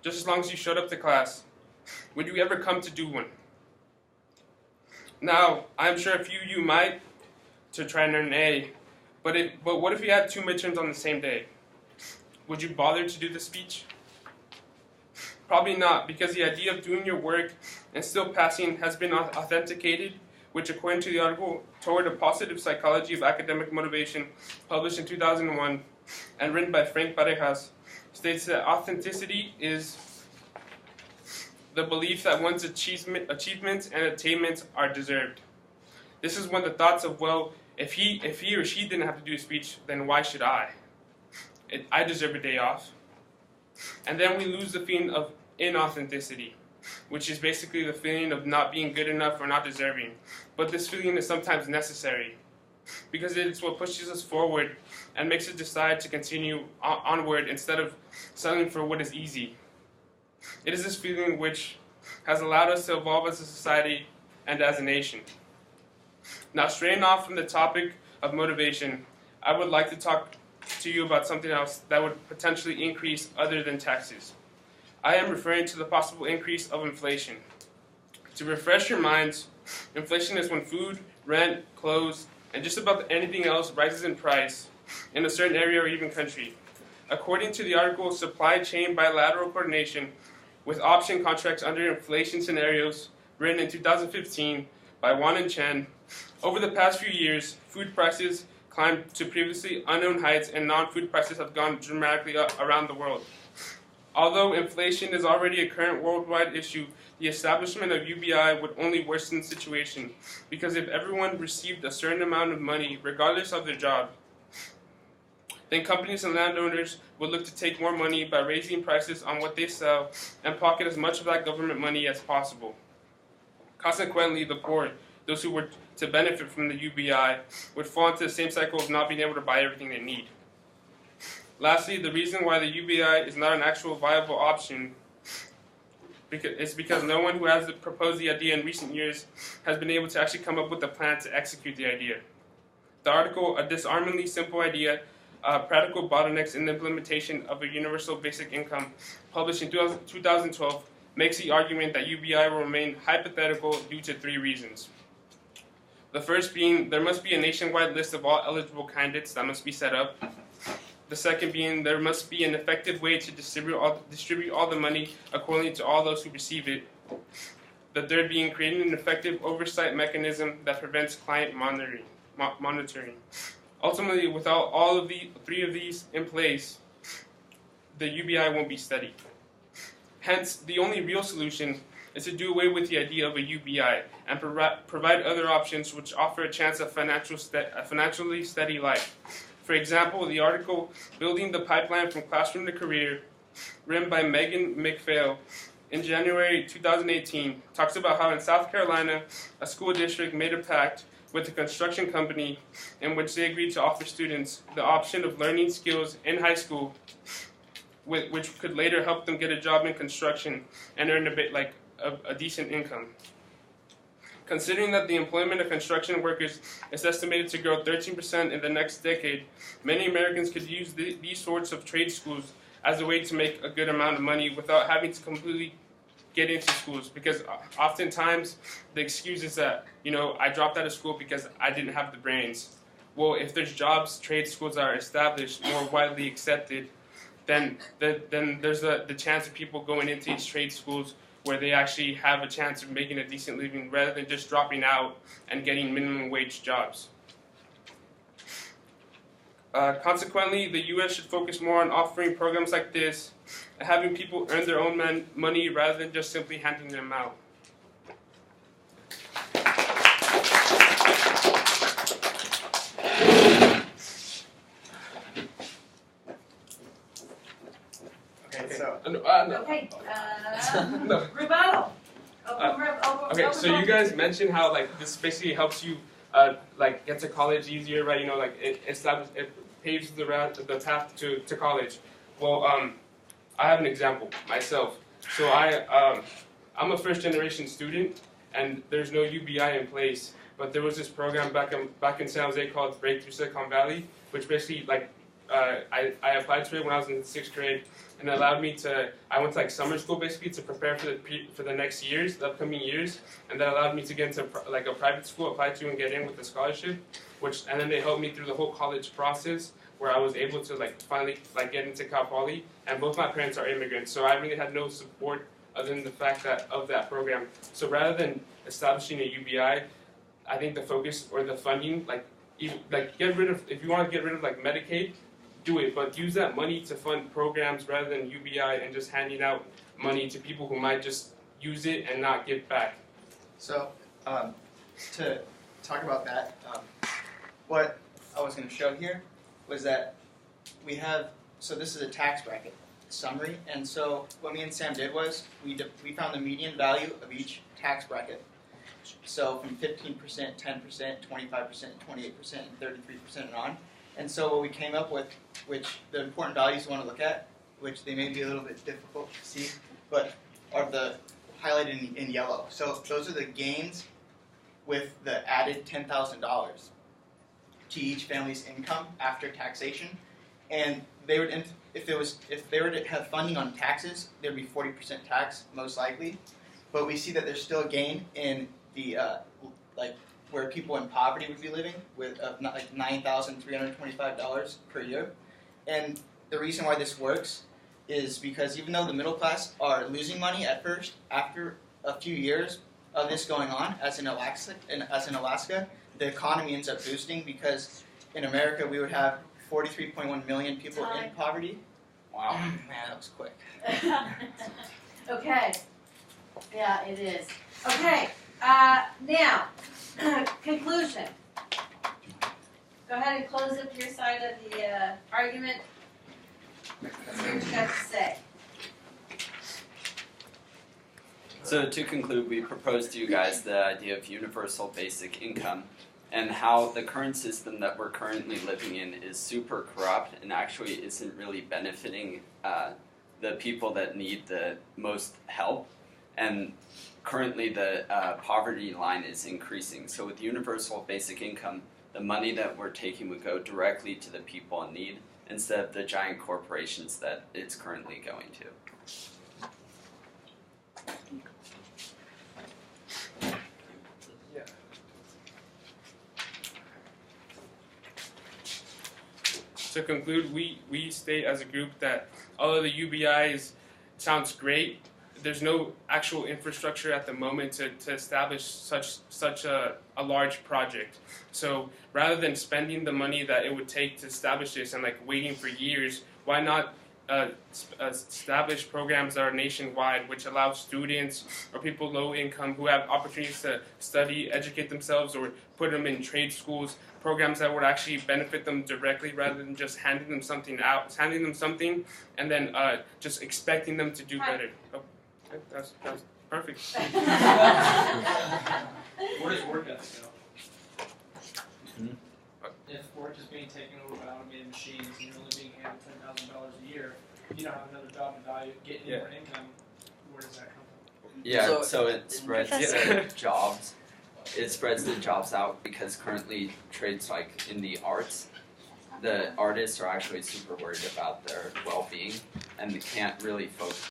just as long as you showed up to class. Would you ever come to do one? Now, I'm sure a few of you might to try and earn an A, but what if you had 2 midterms on the same day? Would you bother to do the speech? Probably not, because the idea of doing your work and still passing has been authenticated, which according to the article Toward a Positive Psychology of Academic Motivation, published in 2001 and written by Frank Parejas, states that authenticity is the belief that one's achievements and attainments are deserved. This is when the thoughts of, well, if he or she didn't have to do a speech, then why should I? I deserve a day off. And then we lose the feeling of inauthenticity, which is basically the feeling of not being good enough or not deserving. But this feeling is sometimes necessary, because it's what pushes us forward and makes us decide to continue onward instead of settling for what is easy. It is this feeling which has allowed us to evolve as a society and as a nation. Now, straying off from the topic of motivation, I would like to talk to you about something else that would potentially increase other than taxes. I am referring to the possible increase of inflation. To refresh your minds, inflation is when food, rent, clothes, and just about anything else rises in price in a certain area or even country. According to the article Supply Chain Bilateral Coordination with Option Contracts Under Inflation Scenarios, written in 2015 by Wan and Chen, over the past few years, food prices climbed to previously unknown heights and non-food prices have gone dramatically up around the world. Although inflation is already a current worldwide issue, the establishment of UBI would only worsen the situation, because if everyone received a certain amount of money, regardless of their job, then companies and landowners would look to take more money by raising prices on what they sell and pocket as much of that government money as possible. Consequently, the poor, those who were to benefit from the UBI, would fall into the same cycle of not being able to buy everything they need. Lastly, the reason why the UBI is not an actual viable option is because no one who has proposed the idea in recent years has been able to actually come up with a plan to execute the idea. The article, A Disarmingly Simple Idea, Practical Bottlenecks in the Implementation of a Universal Basic Income, published in 2012, makes the argument that UBI will remain hypothetical due to 3 reasons. The first being, there must be a nationwide list of all eligible candidates that must be set up. The second being, there must be an effective way to distribute all the money according to all those who receive it. The third being, creating an effective oversight mechanism that prevents client monitoring. Ultimately, without all of the 3 of these in place, the UBI won't be studied. Hence, the only real solution is to do away with the idea of a UBI and provide other options which offer a chance of financially steady life. For example, the article Building the Pipeline from Classroom to Career, written by Megan McPhail in January 2018, talks about how in South Carolina, a school district made a pact with a construction company in which they agreed to offer students the option of learning skills in high school, which could later help them get a job in construction and earn a decent income. Considering that the employment of construction workers is estimated to grow 13% in the next decade, many Americans could use these sorts of trade schools as a way to make a good amount of money without having to completely get into schools, because oftentimes the excuse is that, I dropped out of school because I didn't have the brains. Well, if there's jobs, trade schools are established, more widely accepted, then there's the chance of people going into these trade schools where they actually have a chance of making a decent living rather than just dropping out and getting minimum wage jobs. Consequently, the U.S. should focus more on offering programs like this and having people earn their own money rather than just simply handing them out. No. Rebuttal. Okay, so you guys mentioned how this basically helps you get to college easier, right? It paves the path to college. Well, I have an example myself. So I'm a first generation student, and there's no UBI in place. But there was this program back in San Jose called Breakthrough Silicon Valley, which basically I applied to it when I was in 6th grade, and it allowed me to. I went to like summer school basically to prepare for the next years, the upcoming years, and that allowed me to get into like a private school, apply to and get in with a scholarship, and then they helped me through the whole college process where I was able to like finally like get into Cal Poly, and both my parents are immigrants, so I really had no support other than the fact of that program. So rather than establishing a UBI, I think the focus or the funding, get rid of, if you want to get rid of like Medicaid, do it, but use that money to fund programs rather than UBI and just handing out money to people who might just use it and not give back. So, to talk about that, what I was going to show here was that we have, so this is a tax bracket summary, and so what me and Sam did was we found the median value of each tax bracket. So from 15%, 10%, 25%, 28%, and 33% and on. And so what we came up with, which the important values you want to look at, which they may be a little bit difficult to see, but are the highlighted in yellow. So those are the gains with the added $10,000 to each family's income after taxation. And they would, if they were to have funding on taxes, there'd be 40% tax most likely. But we see that there's still a gain in the where people in poverty would be living with like $9,325 per year. And the reason why this works is because even though the middle class are losing money at first, after a few years of this going on, as in Alaska, the economy ends up boosting because in America we would have 43.1 million people in poverty. Wow, man, that was quick. Okay. Yeah, it is. Okay. Now, conclusion. Go ahead and close up your side of the argument. Let's hear what you got to say. So to conclude, we propose to you guys the idea of universal basic income and how the current system that we're currently living in is super corrupt and actually isn't really benefiting the people that need the most help. And currently the poverty line is increasing. So with universal basic income, the money that we're taking would go directly to the people in need instead of the giant corporations that it's currently going to. To conclude, we state as a group that although the UBI sounds great, there's no actual infrastructure at the moment to establish such a large project. So rather than spending the money that it would take to establish this and like waiting for years, why not establish programs that are nationwide, which allow students or people low income who have opportunities to study, educate themselves, or put them in trade schools, programs that would actually benefit them directly rather than just handing them something and then just expecting them to do better. Oh, that's perfect. Where does work ethic go? If work is being taken over by automated machines and you're only being handed $10,000 a year, if you don't have another job to value, get any more income, where does that come from? Yeah, so it spreads the jobs. It spreads the jobs out because currently trades like in the arts, the artists are actually super worried about their well-being and they can't really focus